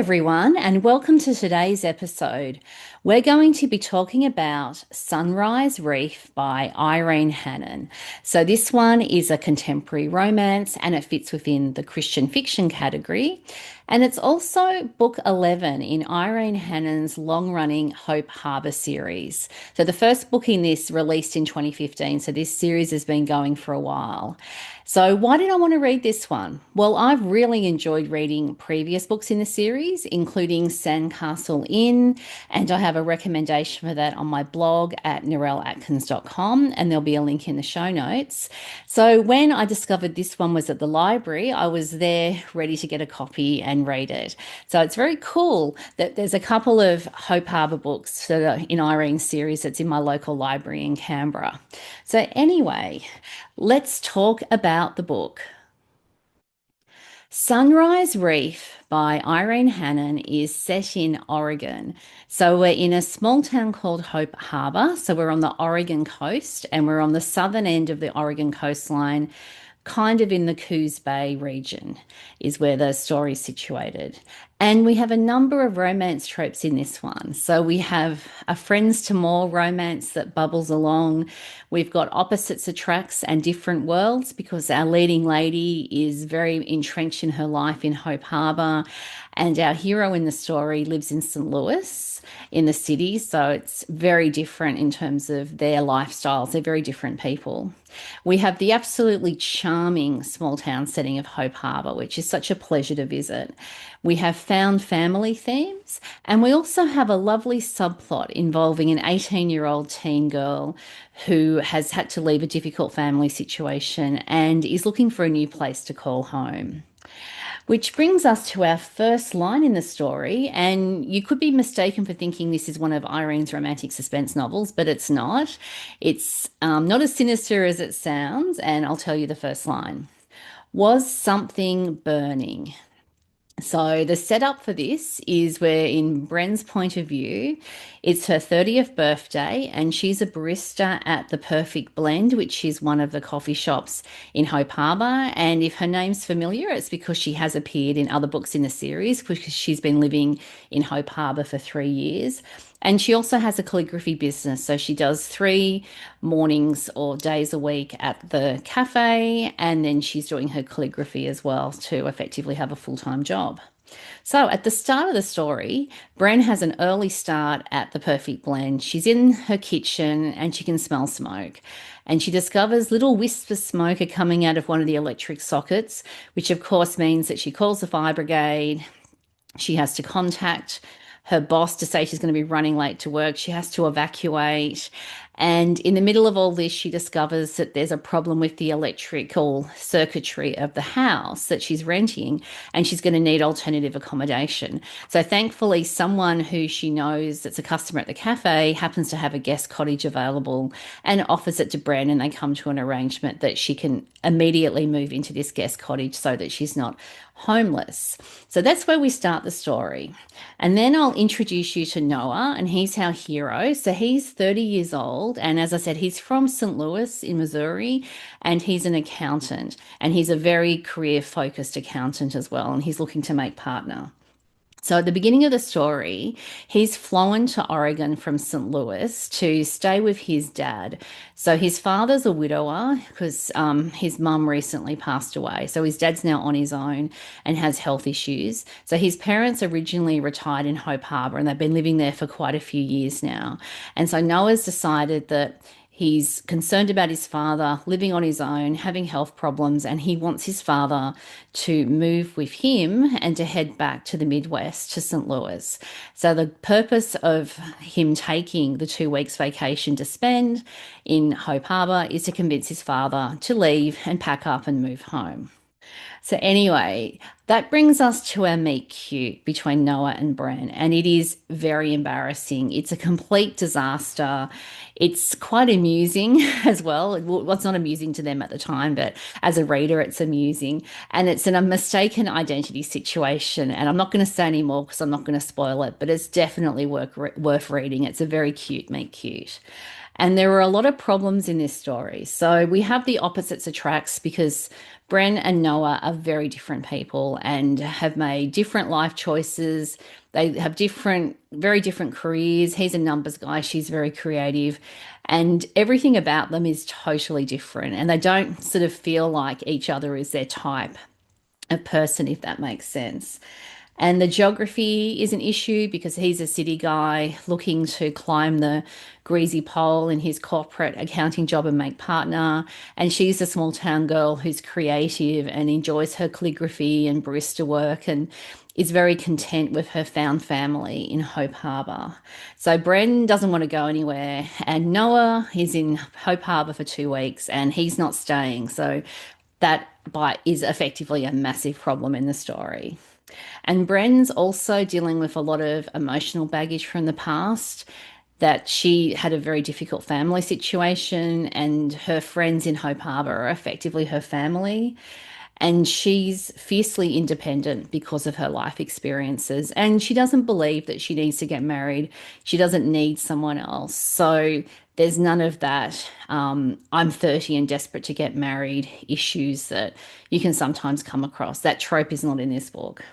everyone, and welcome to today's episode. We're going to be talking about Sunrise Reef by Irene Hannon. So, this one is a contemporary romance and it fits within the Christian fiction category. And it's also book 11 in Irene Hannon's long running Hope Harbour series. So, the first book in this released in 2015. So, this series has been going for a while. So, why did I want to read this one? Well, I've really enjoyed reading previous books in the series, including Sandcastle Inn, and I have a recommendation for that on my blog at narelleatkins.com, and there'll be a link in the show notes. So, when I discovered this one was at the library, I was there ready to get a copy and read it. So, it's very cool that there's a couple of Hope Harbour books that are in Irene's series that's in my local library in Canberra. So, anyway, let's talk about the book. Sunrise Reef by Irene Hannon is set in Oregon. So we're in a small town called Hope Harbour. So we're on the Oregon coast and we're on the southern end of the Oregon coastline, kind of in the Coos Bay region, is where the story is situated. And we have a number of romance tropes in this one. So we have a friends to more romance that bubbles along. We've got opposites attracts and different worlds because our leading lady is very entrenched in her life in Hope Harbour. And our hero in the story lives in St. Louis in the city. So it's very different in terms of their lifestyles. They're very different people. We have the absolutely charming small town setting of Hope Harbour, which is such a pleasure to visit. We have found family themes, and we also have a lovely subplot involving an 18-year-old teen girl who has had to leave a difficult family situation and is looking for a new place to call home. Which brings us to our first line in the story, and you could be mistaken for thinking this is one of Irene's romantic suspense novels, but it's not. It's not as sinister as it sounds, and I'll tell you the first line. Was something burning? So the setup for this is where, in Bren's point of view, it's her 30th birthday and she's a barista at the Perfect Blend, which is one of the coffee shops in Hope Harbour. And if her name's familiar, it's because she has appeared in other books in the series because she's been living in Hope Harbour for 3 years. And she also has a calligraphy business. So she does 3 mornings or days a week at the cafe. And then she's doing her calligraphy as well to effectively have a full-time job. So at the start of the story, Bren has an early start at the Perfect Blend. She's in her kitchen and she can smell smoke. And she discovers little wisps of smoke are coming out of one of the electric sockets, which of course means that she calls the fire brigade. She has to contact her boss to say she's going to be running late to work. She has to evacuate. And in the middle of all this, she discovers that there's a problem with the electrical circuitry of the house that she's renting, and she's going to need alternative accommodation. So thankfully, someone who she knows that's a customer at the cafe happens to have a guest cottage available and offers it to Bren, and they come to an arrangement that she can immediately move into this guest cottage so that she's not homeless. So that's where we start the story. And then I'll introduce you to Noah, and he's our hero. So he's 30 years old. And as I said, he's from St. Louis in Missouri, and he's an accountant. And he's a very career-focused accountant as well. And he's looking to make partner. So at the beginning of the story, he's flown to Oregon from St. Louis to stay with his dad. So his father's a widower because his mum recently passed away. So his dad's now on his own and has health issues. So his parents originally retired in Hope Harbour and they've been living there for quite a few years now. And so Noah's decided that he's concerned about his father living on his own, having health problems, and he wants his father to move with him and to head back to the Midwest to St. Louis. So the purpose of him taking the 2 weeks vacation to spend in Hope Harbour is to convince his father to leave and pack up and move home. So anyway, that brings us to our meet cute between Noah and Bren, and it is very embarrassing. It's a complete disaster. It's quite amusing as well. Well, it's not amusing to them at the time, but as a reader, it's amusing. And it's a mistaken identity situation. And I'm not going to say any more because I'm not going to spoil it, but it's definitely worth reading. It's a very cute meet cute. And there are a lot of problems in this story. So we have the opposites attracts because Bren and Noah are are very different people and have made different life choices. They have very different careers. He's a numbers guy, she's very creative, and everything about them is totally different. And they don't sort of feel like each other is their type of person, if that makes sense. And the geography is an issue because he's a city guy looking to climb the greasy pole in his corporate accounting job and make partner. And she's a small town girl who's creative and enjoys her calligraphy and barista work and is very content with her found family in Hope Harbour. So Bren doesn't want to go anywhere, and Noah is in Hope Harbour for 2 weeks and he's not staying. So that is effectively a massive problem in the story. And Bren's also dealing with a lot of emotional baggage from the past, that she had a very difficult family situation, and her friends in Hope Harbour are effectively her family. And she's fiercely independent because of her life experiences. And she doesn't believe that she needs to get married. She doesn't need someone else. So there's none of that I'm 30 and desperate to get married issues that you can sometimes come across. That trope is not in this book.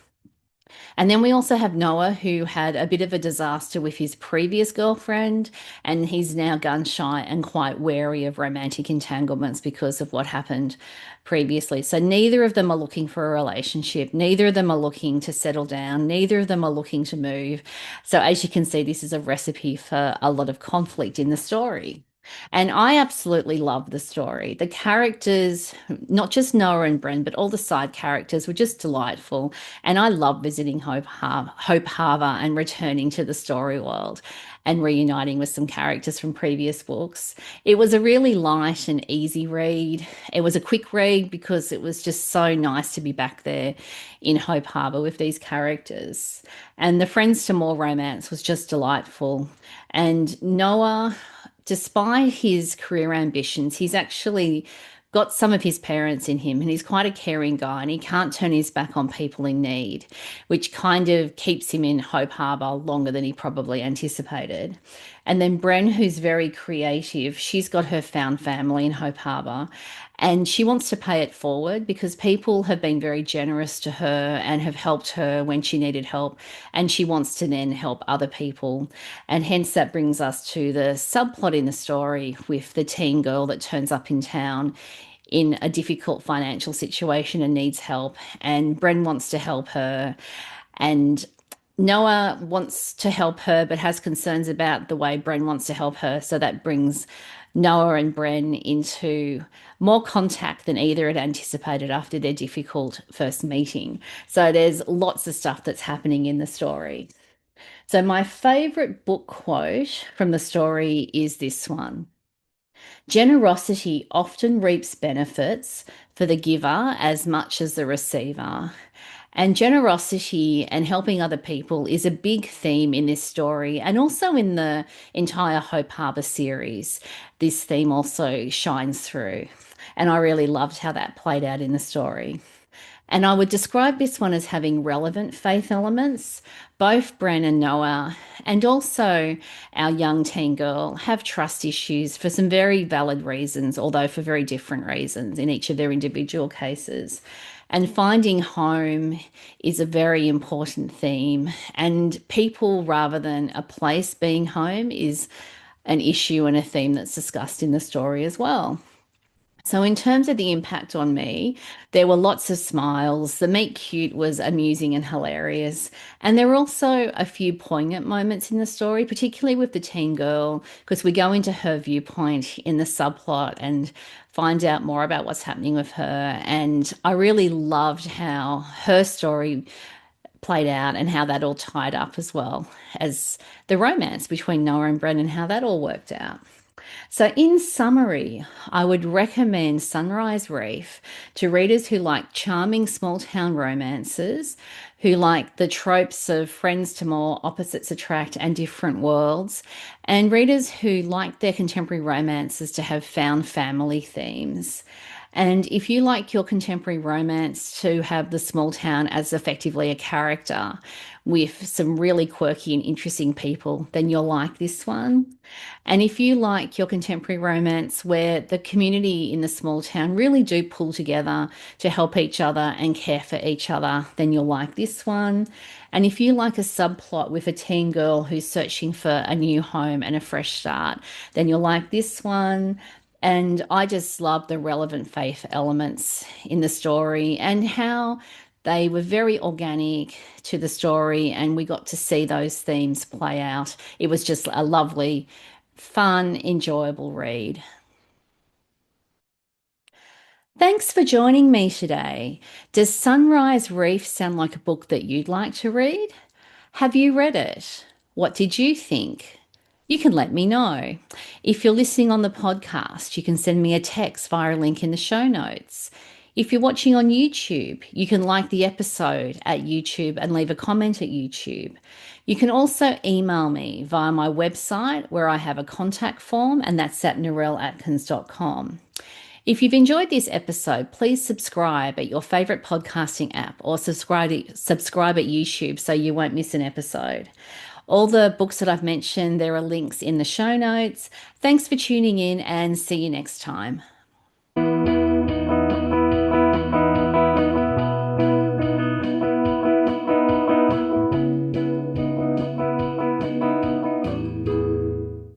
And then we also have Noah, who had a bit of a disaster with his previous girlfriend, and he's now gun shy and quite wary of romantic entanglements because of what happened previously. So neither of them are looking for a relationship. Neither of them are looking to settle down. Neither of them are looking to move. So as you can see, this is a recipe for a lot of conflict in the story. And I absolutely love the story. The characters, not just Noah and Bren, but all the side characters were just delightful. And I love visiting Hope Harbour and returning to the story world and reuniting with some characters from previous books. It was a really light and easy read. It was a quick read because it was just so nice to be back there in Hope Harbour with these characters. And the Friends to More romance was just delightful. And Noah, despite his career ambitions, he's actually got some of his parents in him, and he's quite a caring guy, and he can't turn his back on people in need, which kind of keeps him in Hope Harbour longer than he probably anticipated. And then Bren, who's very creative, she's got her found family in Hope Harbour, and she wants to pay it forward because people have been very generous to her and have helped her when she needed help, and she wants to then help other people. And hence that brings us to the subplot in the story with the teen girl that turns up in town in a difficult financial situation and needs help, and Bren wants to help her, and Noah wants to help her but has concerns about the way Bren wants to help her. So that brings Noah and Bren into more contact than either had anticipated after their difficult first meeting. So there's lots of stuff that's happening in the story. So my favorite book quote from the story is this one: generosity often reaps benefits for the giver as much as the receiver. And generosity and helping other people is a big theme in this story, and also in the entire Hope Harbour series. This theme also shines through, and I really loved how that played out in the story. And I would describe this one as having relevant faith elements. Both Bren and Noah, and also our young teen girl, have trust issues for some very valid reasons, although for very different reasons in each of their individual cases. And finding home is a very important theme. And people rather than a place being home is an issue and a theme that's discussed in the story as well. So, in terms of the impact on me, there were lots of smiles. The meet cute was amusing and hilarious. And there were also a few poignant moments in the story, particularly with the teen girl, because we go into her viewpoint in the subplot and find out more about what's happening with her. And I really loved how her story played out and how that all tied up, as well as the romance between Noah and Bren and how that all worked out. So, in summary, I would recommend Sunrise Reef to readers who like charming small town romances, who like the tropes of friends to more, opposites attract, and different worlds, and readers who like their contemporary romances to have found family themes. And if you like your contemporary romance to have the small town as effectively a character with some really quirky and interesting people, then you'll like this one. And if you like your contemporary romance where the community in the small town really do pull together to help each other and care for each other, then you'll like this one. And if you like a subplot with a teen girl who's searching for a new home and a fresh start, then you'll like this one. And I just love the relevant faith elements in the story and how they were very organic to the story, and we got to see those themes play out. It was just a lovely, fun, enjoyable read. Thanks for joining me today. Does Sunrise Reef sound like a book that you'd like to read? Have you read it? What did you think? You can let me know. If you're listening on the podcast, you can send me a text via a link in the show notes. If you're watching on YouTube, you can like the episode at YouTube and leave a comment at YouTube. You can also email me via my website where I have a contact form, and that's at narelleatkins.com. If you've enjoyed this episode, please subscribe at your favorite podcasting app or subscribe at YouTube so you won't miss an episode. All the books that I've mentioned, there are links in the show notes. Thanks for tuning in and see you next time.